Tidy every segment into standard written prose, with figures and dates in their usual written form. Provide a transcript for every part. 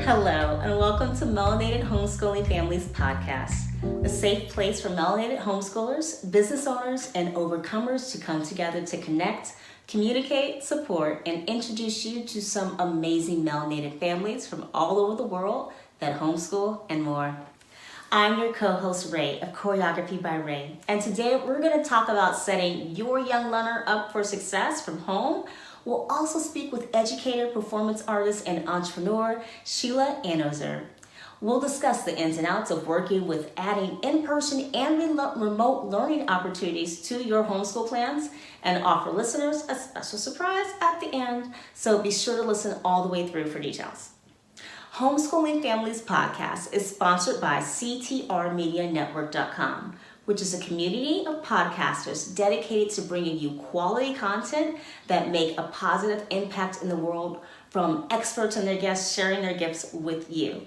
Hello, and welcome to Melanated Homeschooling Families Podcast, a safe place for melanated homeschoolers, business owners, and overcomers to come together to connect, communicate, support, and introduce you to some amazing melanated families from all over the world that homeschool and more. I'm your co-host Ray of Choreography by Ray, and today we're going to talk about setting your young learner up for success from home. We'll also speak with educator, performance artist, and entrepreneur Sheila Anoser. We'll discuss the ins and outs of working with adding in-person and remote learning opportunities to your homeschool plans and offer listeners a special surprise at the end, so be sure to listen all the way through for details. Homeschooling Families Podcast is sponsored by CTR Media Network.com, which is a community of podcasters dedicated to bringing you quality content that make a positive impact in the world from experts and their guests sharing their gifts with you.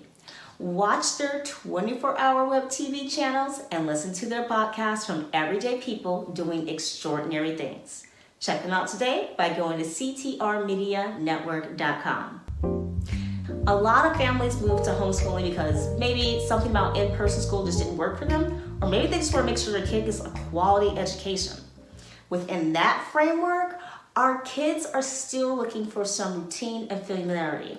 Watch their 24-hour web TV channels and listen to their podcasts from everyday people doing extraordinary things. Check them out today by going to ctrmedianetwork.com. A lot of families move to homeschooling because maybe something about in-person school just didn't work for them, or maybe they just want to make sure their kid gets a quality education. Within that framework, our kids are still looking for some routine and familiarity.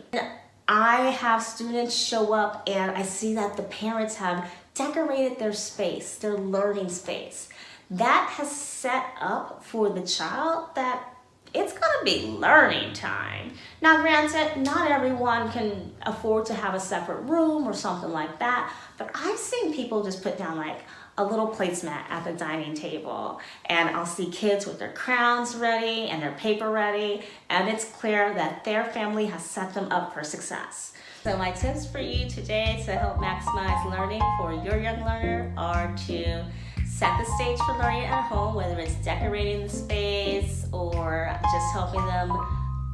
I have students show up and I see that the parents have decorated their space, their learning space. That has set up for the child that it's gonna be learning time. Now granted, not everyone can afford to have a separate room or something like that, but I've seen people just put down like a little placemat at the dining table, and I'll see kids with their crowns ready and their paper ready, and it's clear that their family has set them up for success. So my tips for you today to help maximize learning for your young learner are to set the stage for learning at home, whether it's decorating the space or just helping them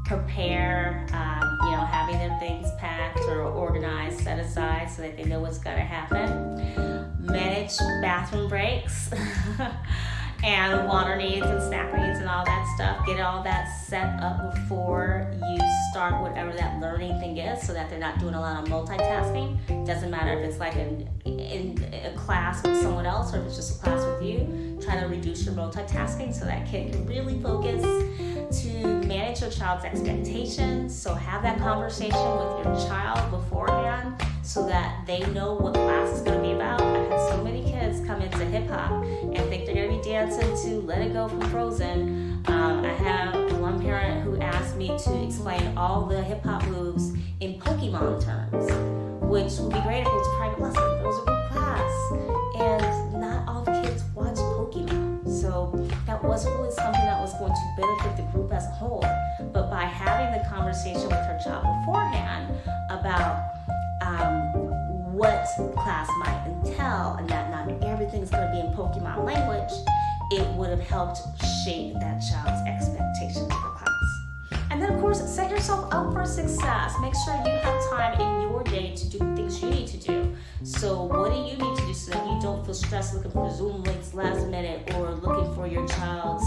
prepare, having their things packed or organized, set aside so that they know what's going to happen. Manage bathroom breaks and water needs and snack needs and all that stuff. Get all that set up before you start whatever that learning thing is so that they're not doing a lot of multitasking. Doesn't matter if it's like in a class with someone else or if it's just a class with you. Try to reduce your multitasking so that kid can really focus. To manage your child's expectations, so have that conversation with your child beforehand so that they know what class is going to be about. I've had so many kids come into hip hop and think they're going to be dancing to Let It Go from Frozen. I have one parent who asked me to explain all the hip hop moves in Pokemon terms, which would be great if it was a private lesson. It was a group class, and not all the kids watch Pokemon, so that wasn't really something that was going to benefit the group as a whole. But by having the conversation with her child beforehand about what class might entail and that not everything's going to be in Pokemon language, it would have helped shape that child's expectations of the class. And then, of course, set yourself up for success. Make sure you have time in your day to do the things you need to do. So what do you need to do so that you don't feel stressed looking for Zoom links last minute or looking for your child's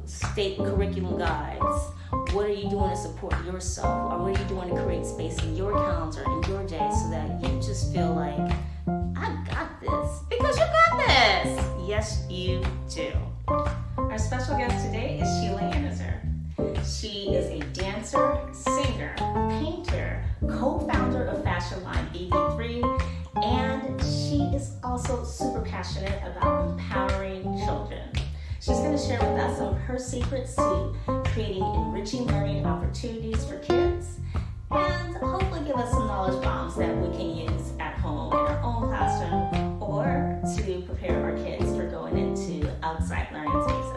state curriculum guides? What are you doing to support yourself? Or what are you doing to create space in your calendar, in your day, so that you just feel like, I got this? Because you got this! Yes, you do. Our special guest today is Sheila Anoser. She is a dancer, singer, painter, co-founder of fashion line BB3, and she is also super passionate about empowering children. She's going to share with us some of her secrets to creating enriching learning opportunities for kids, and hopefully give us some knowledge bombs that we can use at home in our own classroom or to prepare our kids for going into outside learning spaces.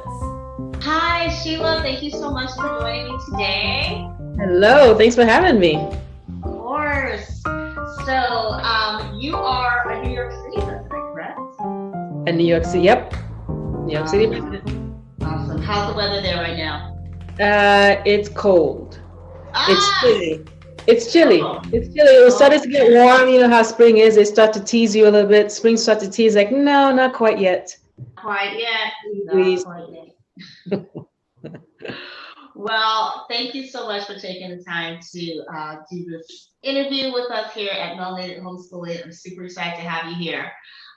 Hi, Sheila. Thank you so much for joining me today. Hello. Thanks for having me. Of course. So, you are a New York City resident, correct? In New York City, yep. New York City resident. Awesome. How's the weather there right now? It's cold. It's chilly. It's chilly. It's chilly. It was starting to get warm. You know how spring is. They start to tease you a little bit. Spring starts to tease like, no, not quite yet. Quite yet. Please. Not quite yet. Well, thank you so much for taking the time to do this interview with us here at Melanated Homeschooling. I'm super excited to have you here.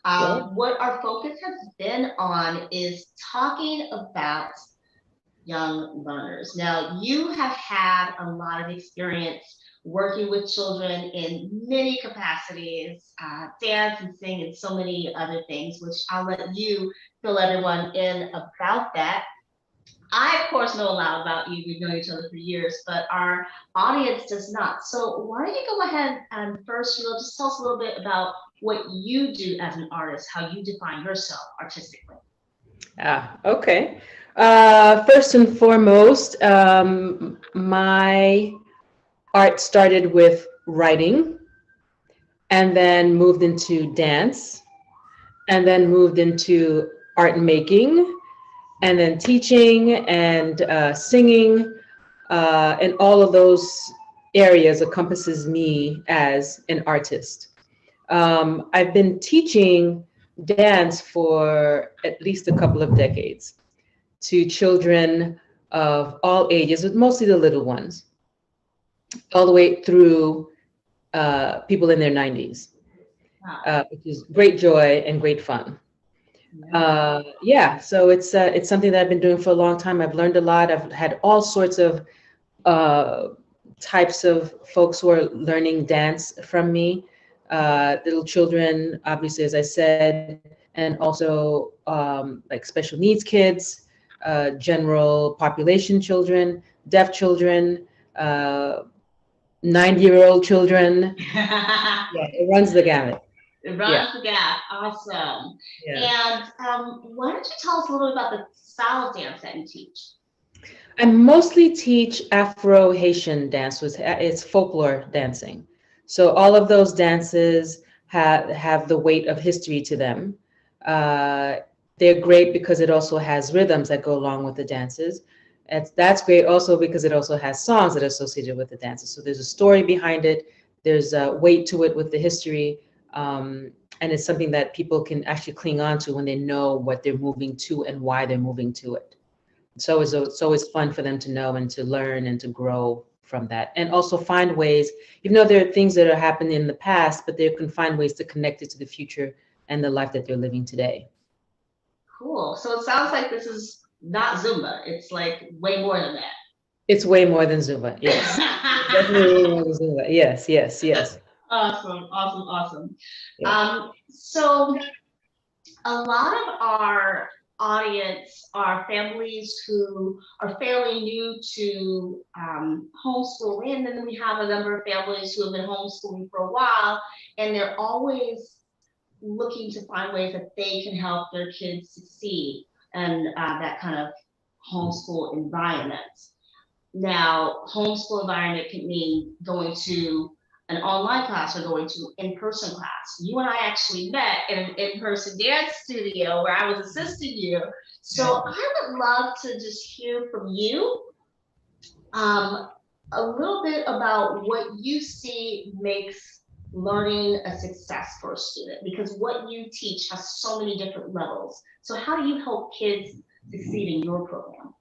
Sure. What our focus has been on is talking about young learners. Now, you have had a lot of experience working with children in many capacities, dance and sing and so many other things, which I'll let you fill everyone in about that. I, of course, know a lot about you. We've known each other for years, but our audience does not. So why don't you go ahead and first, just tell us a little bit about what you do as an artist, how you define yourself artistically. Okay. First and foremost, my art started with writing and then moved into dance and then moved into art making and then teaching and singing, and all of those areas encompasses me as an artist. I've been teaching dance for at least a couple of decades to children of all ages, but mostly the little ones, all the way through people in their 90s, which is great joy and great fun. Yeah, so it's something that I've been doing for a long time. I've learned a lot. I've had all sorts of uh, types of folks who are learning dance from me. Little children, obviously, as I said, and also like special needs kids, general population children, deaf children, 90-year-old children. Yeah, it runs the gamut. It runs the gap. Awesome. Yeah. And why don't you tell us a little bit about the style of dance that you teach? I mostly teach Afro-Haitian dance, which it's folklore dancing. So all of those dances have the weight of history to them. Uh, they're great because it also has rhythms that go along with the dances. That's great also because it also has songs that are associated with the dances. So there's a story behind it. There's a weight to it with the history. And it's something that people can actually cling on to when they know what they're moving to and why they're moving to it. So it's always fun for them to know and to learn and to grow from that. And also find ways, even though there are things that are happening in the past, but they can find ways to connect it to the future and the life that they're living today. Cool. So it sounds like this is not Zumba. It's like way more than that. It's way more than Zumba. Yes. Definitely way more than Zumba. Yes, yes, yes. Awesome, awesome, awesome. Yeah. So a lot of our audience are families who are fairly new to homeschooling, and then we have a number of families who have been homeschooling for a while, and they're always looking to find ways that they can help their kids succeed in that kind of homeschool environment. Now, homeschool environment can mean going to an online class or going to in-person class. You and I actually met in an in-person dance studio where I was assisting you. So I would love to just hear from you a little bit about what you see makes learning a success for a student, because what you teach has so many different levels. So how do you help kids succeed in your program?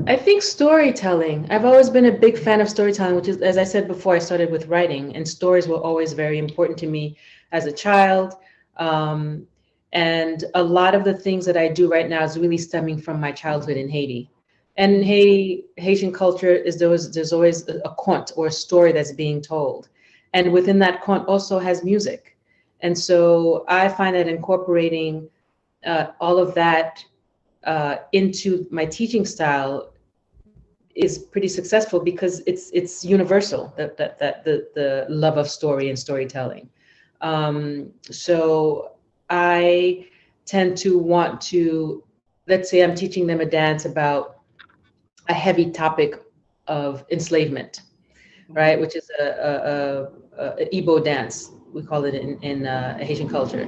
I think storytelling. I've always been a big fan of storytelling, which is, as I said before, I started with writing, and stories were always very important to me as a child. And a lot of the things that I do right now is really stemming from my childhood in Haiti. And in Haiti, Haitian culture is there's always a conte or a story that's being told. And within that conte also has music. And so I find that incorporating all of that into my teaching style is pretty successful because it's universal, that the love of story and storytelling. So I tend to want to, let's say I'm teaching them a dance about a heavy topic of enslavement, right? Which is a Igbo dance, we call it in Haitian culture,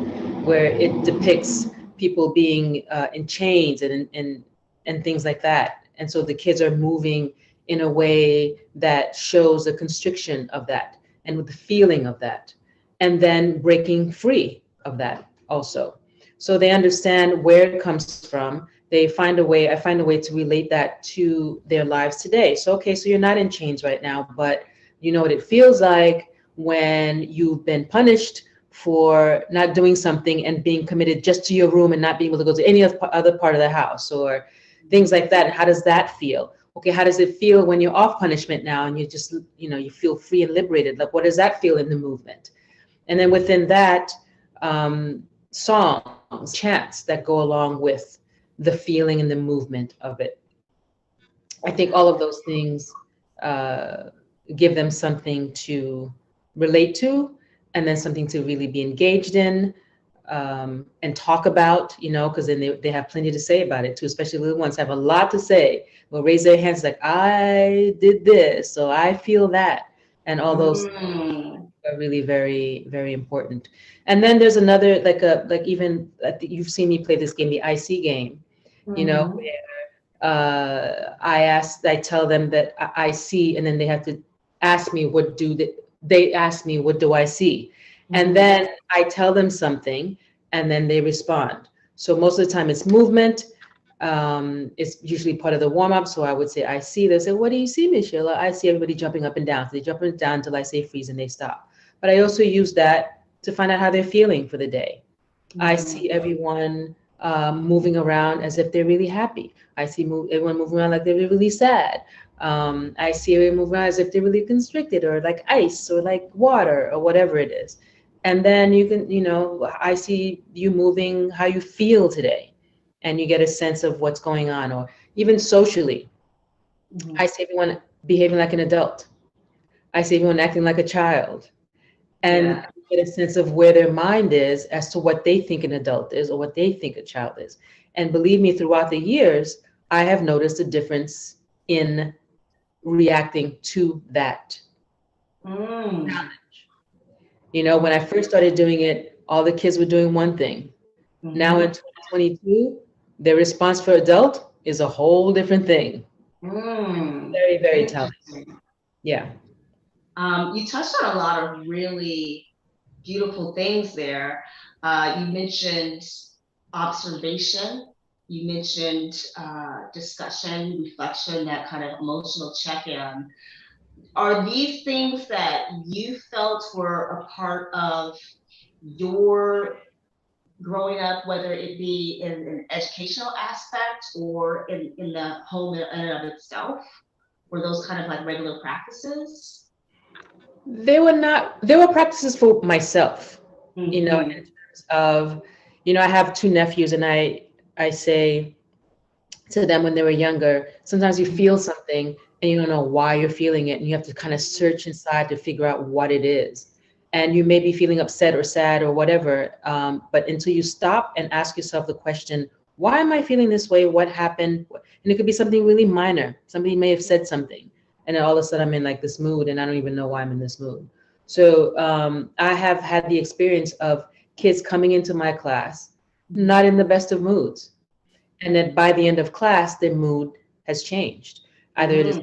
where it depicts people being in chains and things like that. And so the kids are moving in a way that shows the constriction of that and with the feeling of that, and then breaking free of that also. So they understand where it comes from. I find a way to relate that to their lives today. So, okay, so you're not in chains right now, but you know what it feels like when you've been punished for not doing something and being committed just to your room and not being able to go to any other part of the house or things like that. And how does that feel? Okay, how does it feel when you're off punishment now and you just, you feel free and liberated? Like, what does that feel in the movement? And then within that, songs, chants that go along with the feeling and the movement of it. I think all of those things uh, give them something to relate to, and then something to really be engaged in, and talk about, because then they have plenty to say about it too, especially little ones have a lot to say. Will raise their hands like, I did this, so I feel that. And all those are really very, very important. And then there's another, even, I think you've seen me play this game, the IC game, I tell them that I see, and then they have to ask me, they ask me, what do I see? And then I tell them something, and then they respond. So most of the time it's movement. It's usually part of the warm up. So I would say, I see. They say, what do you see, Miss Sheila? I see everybody jumping up and down. So they jump up and down until I say freeze and they stop. But I also use that to find out how they're feeling for the day. I see everyone moving around as if they're really happy. I see everyone moving around like they're really sad. I see everyone moving around as if they're really constricted, or like ice, or like water, or whatever it is. And then you can, I see you moving how you feel today, and you get a sense of what's going on. Or even socially, I see everyone behaving like an adult. I see everyone acting like a child. And get a sense of where their mind is as to what they think an adult is or what they think a child is. And believe me, throughout the years, I have noticed a difference in reacting to that challenge. When I first started doing it, all the kids were doing one thing. Now in 2022, their response for adult is a whole different thing. Very, very telling. Yeah. You touched on a lot of really beautiful things there. You mentioned observation. You mentioned discussion, reflection, that kind of emotional check-in. Are these things that you felt were a part of your growing up, whether it be in an educational aspect or in the home in and of itself? Were those kind of like regular practices? They were practices for myself, in terms of, I have two nephews, and I say to them when they were younger, sometimes you feel something and you don't know why you're feeling it, and you have to kind of search inside to figure out what it is. And you may be feeling upset or sad or whatever, but until you stop and ask yourself the question, why am I feeling this way? What happened? And it could be something really minor. Somebody may have said something, and then all of a sudden I'm in like this mood and I don't even know why I'm in this mood. So I have had the experience of kids coming into my class not in the best of moods, and that by the end of class their mood has changed. Either it is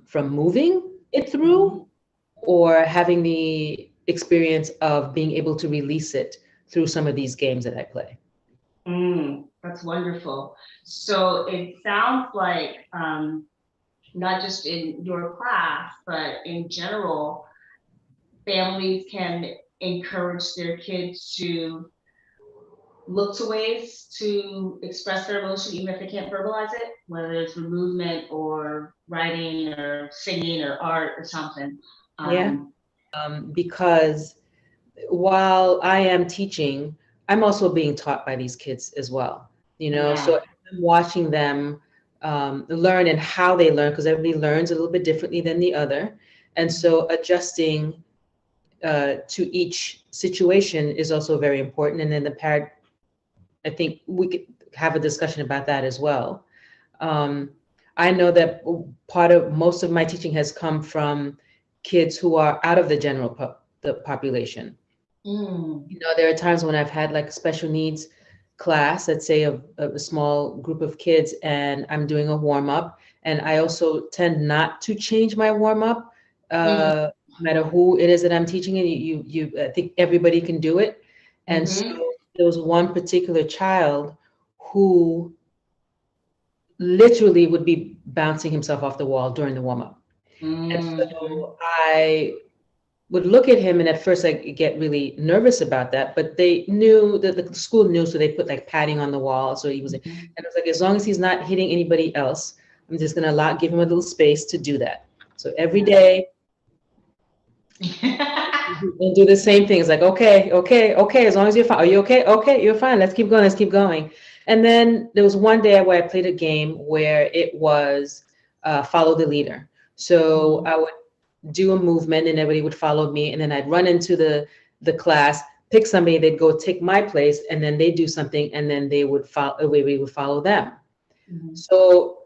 from moving it through, or having the experience of being able to release it through some of these games that I play. That's wonderful. So it sounds like not just in your class, but in general, families can encourage their kids to look to ways to express their emotion, even if they can't verbalize it, whether it's through movement or writing or singing or art or something. Because while I am teaching, I'm also being taught by these kids as well. So I'm watching them learn and how they learn, because everybody learns a little bit differently than the other. And so adjusting to each situation is also very important. And then the parent, I think we could have a discussion about that as well. I know that most of my teaching has come from kids who are out of the general the population. There are times when I've had like a special needs class, let's say a small group of kids, and I'm doing a warm up, and I also tend not to change my warm up, no matter who it is that I'm teaching it. I think everybody can do it. And so there was one particular child who literally would be bouncing himself off the wall during the warm-up. And Mm-hmm. so I would look at him, and at first I get really nervous about that, but they knew that the school knew, so they put like padding on the wall. So he was, and it was like, as long as he's not hitting anybody else, I'm just gonna give him a little space to do that. So every day and do the same thing. It's like, okay, okay, okay, as long as you're fine. Are you okay? Okay, you're fine. Let's keep going, let's keep going. And then there was one day where I played a game where it was follow the leader. So I would do a movement and everybody would follow me, and then I'd run into the class, pick somebody, they'd go take my place, and then they do something, and then they would follow, we would follow them. Mm-hmm. So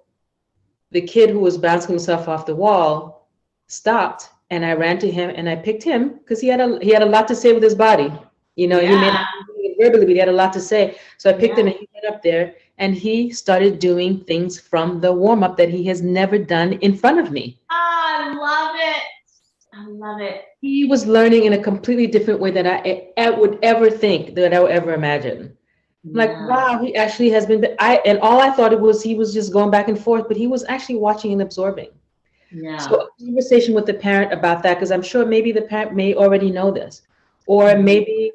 the kid who was bouncing himself off the wall stopped, and I ran to him and I picked him because he had a lot to say with his body. You know, he may not be doing it verbally, but he had a lot to say. So I picked him, and he went up there and he started doing things from the warm up that he has never done in front of me. I love it. I love it. He was learning in a completely different way than I would ever think, that I would ever imagine. Like, wow, he actually has been, and all I thought it was, he was just going back and forth, but he was actually watching and absorbing. Yeah. So a conversation with the parent about that, because I'm sure maybe the parent may already know this, or maybe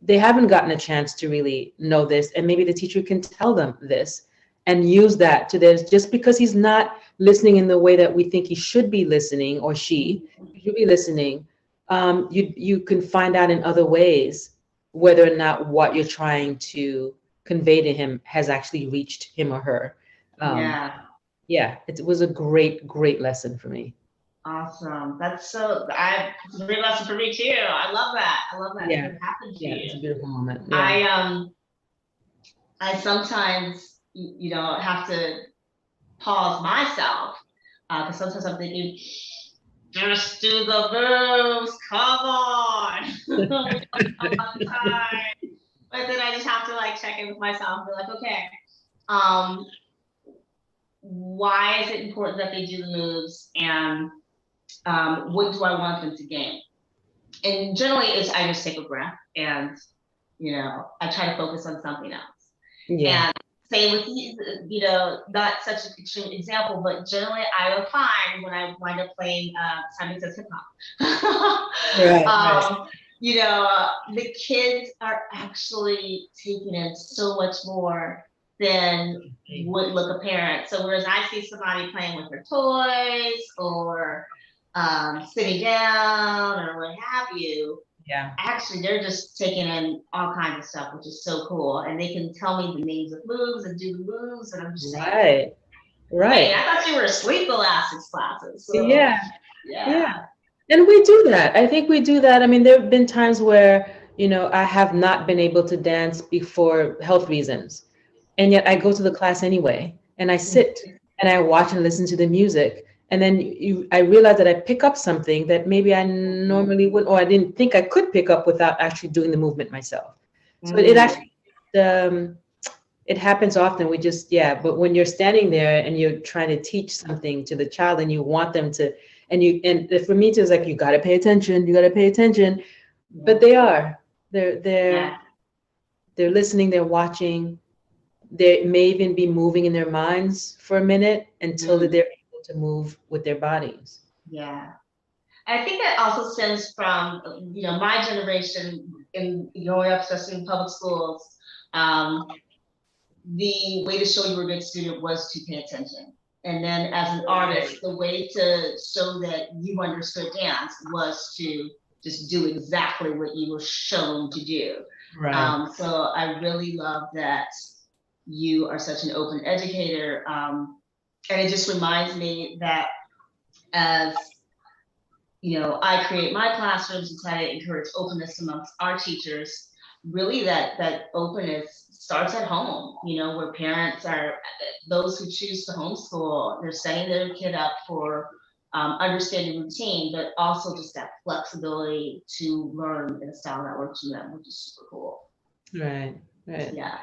they haven't gotten a chance to really know this, and maybe the teacher can tell them this and use that to this. Just because he's not listening in the way that we think he should be listening, or she should be listening, you can find out in other ways whether or not what you're trying to convey to him has actually reached him or her. Yeah, it was a great, great lesson for me. Awesome. It's a great lesson for me too. I love that. I love that. Yeah. It happened to Yeah, you. it's a beautiful moment. Yeah. I sometimes, have to pause myself, because sometimes I'm thinking, just do the moves. Come on. We don't have time. But then I just have to like check in with myself and be like, okay, why is it important that they do the moves, and what do I want them to gain? And generally, I just take a breath, and I try to focus on something else. Yeah. And same with not such an extreme example, but generally I will find when I wind up playing Simon Says Hip Hop. Right. The kids are actually taking in so much more than would look apparent. So whereas I see somebody playing with their toys, or sitting down, or what have you, actually they're just taking in all kinds of stuff, which is so cool. And they can tell me the names of moves and do the moves, and I'm just right. Wait, I thought you were asleep the last 6 classes. So, yeah. And we do that. I think we do that. I mean, there have been times where, I have not been able to dance before health reasons. And yet I go to the class anyway, and I sit and I watch and listen to the music. And then I realize that I pick up something that maybe I normally wouldn't, or I didn't think I could pick up without actually doing the movement myself. So it actually, it happens often. But when you're standing there and you're trying to teach something to the child, and you want them to, and for me it's like, you got to pay attention, but they're listening, they're watching. They may even be moving in their minds for a minute until they're able to move with their bodies. Yeah. I think that also stems from, my generation in growing up, especially in public schools. The way to show you were a good student was to pay attention. And then as an artist, the way to show that you understood dance was to just do exactly what you were shown to do. Right. So I really love that you are such an open educator. And it just reminds me that as I create my classrooms and try to encourage openness amongst our teachers, really that openness starts at home, where parents are, those who choose to homeschool, they're setting their kid up for understanding routine, but also just that flexibility to learn in a style that works for them, which is super cool. Right. Yeah.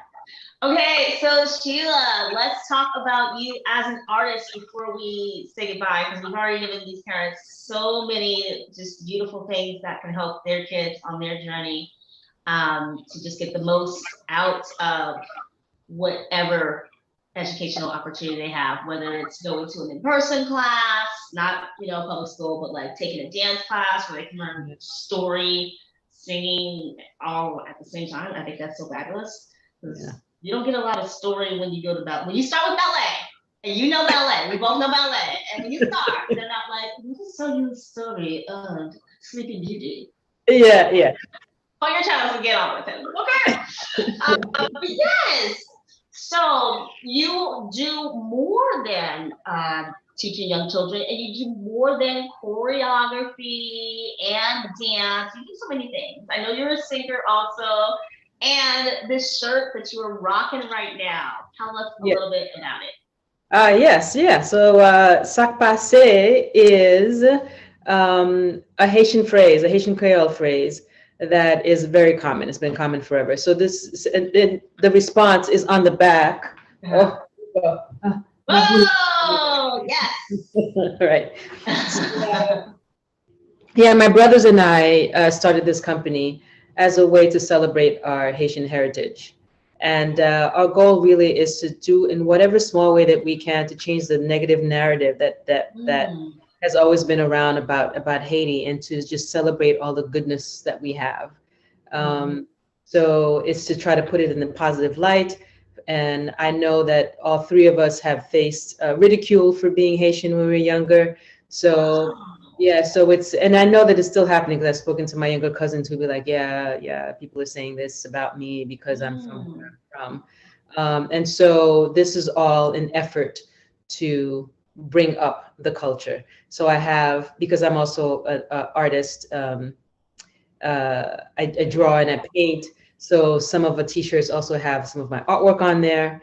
Okay, so Sheila, let's talk about you as an artist before we say goodbye, because we've already given these parents so many just beautiful things that can help their kids on their journey, to just get the most out of whatever educational opportunity they have, whether it's going to an in-person class, not, public school, but like taking a dance class where they can learn story, singing all at the same time. I think that's so fabulous. Yeah. You don't get a lot of story when you go to ballet. When you start with ballet, and you know ballet, we both know ballet, and when you start, they're not like, let me tell you the story of Sleeping Beauty. Yeah. On your channels and get on with it. Okay. Yes. So you do more than teaching young children, and you do more than choreography and dance. You do so many things. I know you're a singer also. And this shirt that you are rocking right now, tell us a little bit about it. Yes, yeah. So sac passé is a Haitian phrase, a Haitian Creole phrase that is very common. It's been common forever. So this, and the response is on the back. Oh, yes. Right. So, yeah, my brothers and I started this company as a way to celebrate our Haitian heritage. And our goal really is to do in whatever small way that we can to change the negative narrative that has always been around about Haiti, and to just celebrate all the goodness that we have. So it's to try to put it in the positive light. And I know that all three of us have faced ridicule for being Haitian when we were younger. So yeah, so and I know that it's still happening because I've spoken to my younger cousins who be like, yeah, people are saying this about me because I'm from where I'm from. And so this is all an effort to bring up the culture. So I have, because I'm also an artist, I draw and I paint. So some of the t-shirts also have some of my artwork on there.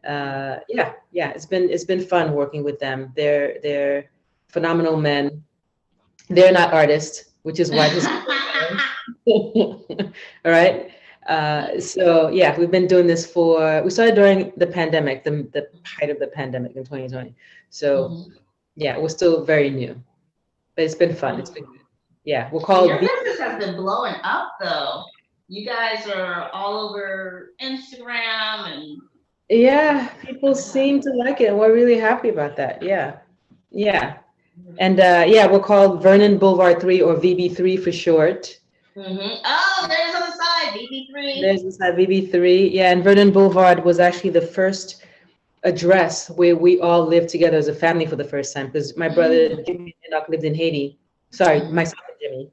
Yeah, it's been fun working with them. They're phenomenal men. They're not artists, which is why this. All right. So yeah, we've been doing this we started during the pandemic, the height of the pandemic in 2020. So yeah, we're still very new, but it's been fun. It's been good. Yeah, we're called. Your business has been blowing up though. You guys are all over Instagram and. Yeah, people seem to like it, and we're really happy about that. Yeah. And yeah, we're called Vernon Boulevard 3, or VB3 for short. Oh, there's on the side, VB3. There's the side, VB3. Yeah, and Vernon Boulevard was actually the first address where we all lived together as a family for the first time, because my brother Jimmy and Enoch lived in Haiti. Sorry, myself and Jimmy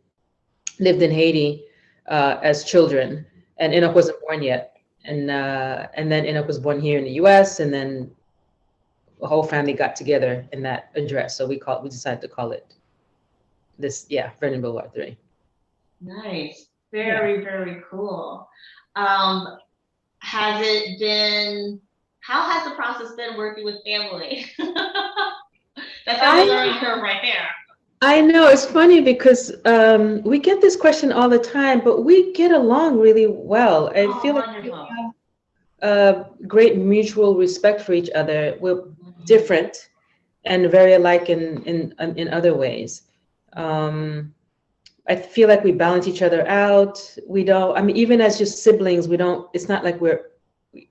lived in Haiti as children, and Enoch wasn't born yet. And then Enoch was born here in the U.S., and then the whole family got together in that address. So we decided to call it this, Vernon Boulevard 3. Nice. Very, very cool. How has the process been working with family? That's a learning curve right there. I know, it's funny because we get this question all the time, but we get along really well. I feel like we have great mutual respect for each other. We're different and very alike in other ways. I feel like we balance each other out. We don't, I mean, even as just siblings, it's not like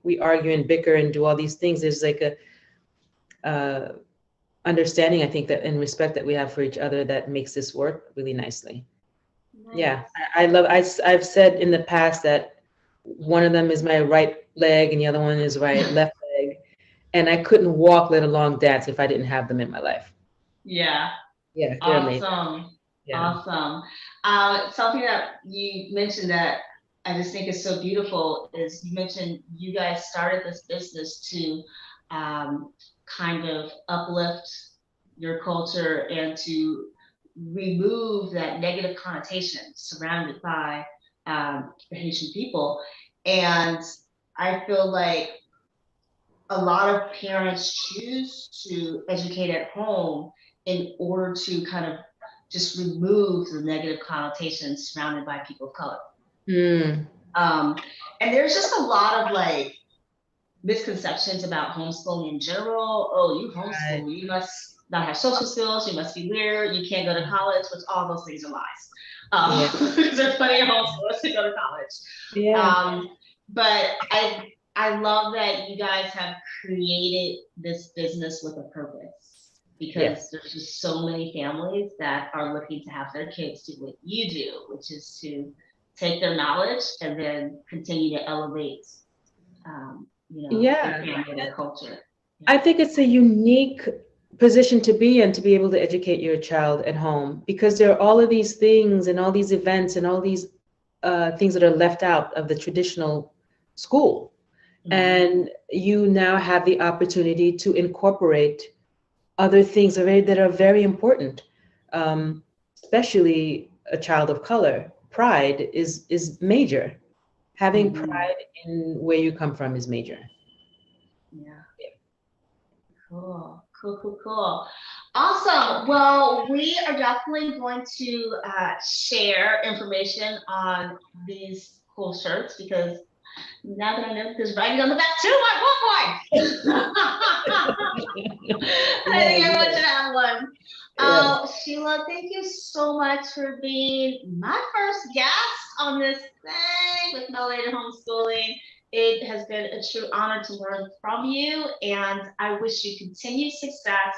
we argue and bicker and do all these things. There's like a understanding, I think, that and respect that we have for each other that makes this work really nicely. Nice. Yeah, I've said in the past that one of them is my right leg and the other one is my left leg, and I couldn't walk, let alone dance, if I didn't have them in my life. Yeah. Awesome. Yeah. Awesome. Something that you mentioned that I just think is so beautiful is you mentioned you guys started this business to kind of uplift your culture and to remove that negative connotation surrounded by Haitian people. And I feel like a lot of parents choose to educate at home in order to kind of just remove the negative connotations surrounded by people of color. And there's just a lot of like misconceptions about homeschooling in general. Oh, you homeschool, you must not have social skills, you must be weird, you can't go to college, which all those things are lies. There's plenty of homeschoolers to go to college. But I love that you guys have created this business with a purpose, because Yes. there's just so many families that are looking to have their kids do what you do, which is to take their knowledge and then continue to elevate, their Yeah. family, their culture. I think it's a unique position to be in, to be able to educate your child at home, because there are all of these things and all these events and all these things that are left out of the traditional school. And you now have the opportunity to incorporate other things that are very important, especially a child of color. Pride is major. Having Mhm. pride in where you come from is major. Yeah. Cool, cool, cool, cool. Awesome. Well, we are definitely going to share information on these cool shirts, because now that I know there's writing on the back too, I want one. I think Yeah, everyone should have one. yeah. Sheila, thank you so much for being my first guest on this thing with Melanated Homeschooling. It has been a true honor to learn from you, and I wish you continued success.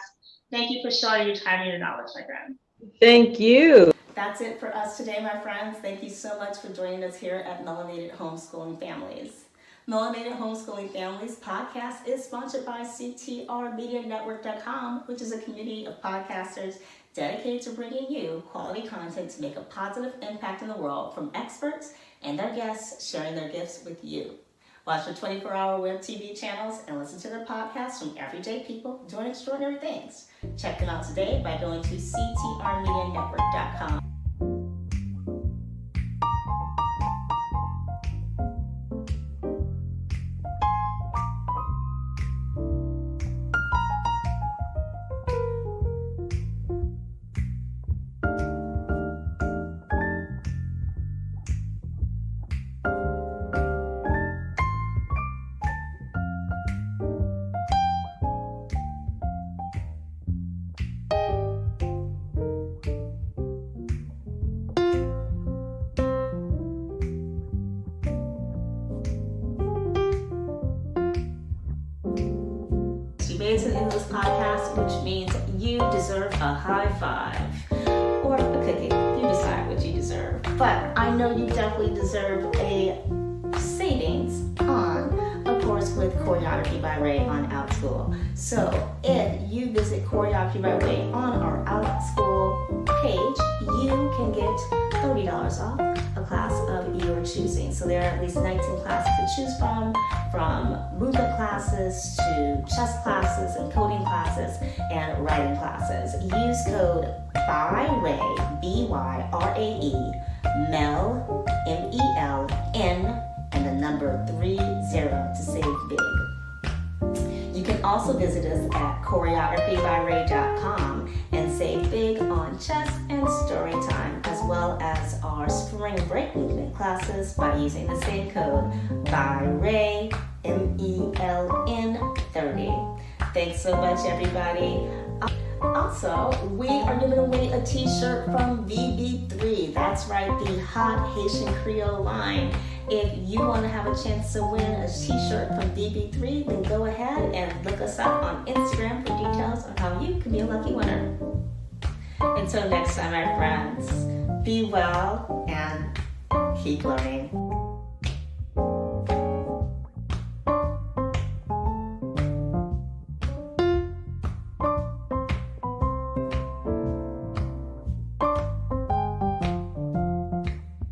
Thank you for sharing your time and your knowledge, my friend. Thank you. That's it for us today, my friends. Thank you so much for joining us here at Melanated Homeschooling Families. Melanated Homeschooling Families podcast is sponsored by CTR Media Network.com, which is a community of podcasters dedicated to bringing you quality content to make a positive impact in the world, from experts and their guests sharing their gifts with you. Watch their 24-hour web TV channels and listen to their podcasts from everyday people doing extraordinary things. Check them out today by going to CTRMediaNetwork.com. You made it to the end of this podcast, which means you deserve a high five or a cookie. You decide what you deserve. But I know you definitely deserve a savings on a course with Choreography by Ray on OutSchool. So if you visit Choreography by Ray on our OutSchool page, you can get $30 off a class of your choosing. So there are at least 19 classes to choose from movement classes to chess classes and coding classes and writing classes. Use code BYRAE, B-Y-R-A-E, MEL, M-E-L-N, and the number 30 to save big. You can also visit us at choreographybyray.com and save big on chess and story time, as well as our spring break movement classes by using the same code BYRAE, MELN 30. Thanks so much, everybody. Also, we are giving away a t-shirt from VB3. That's right, the Hot Haitian Creole line. If you want to have a chance to win a t-shirt from VB3, then go ahead and look us up on Instagram for details on how you can be a lucky winner. Until next time, my friends, be well and keep learning.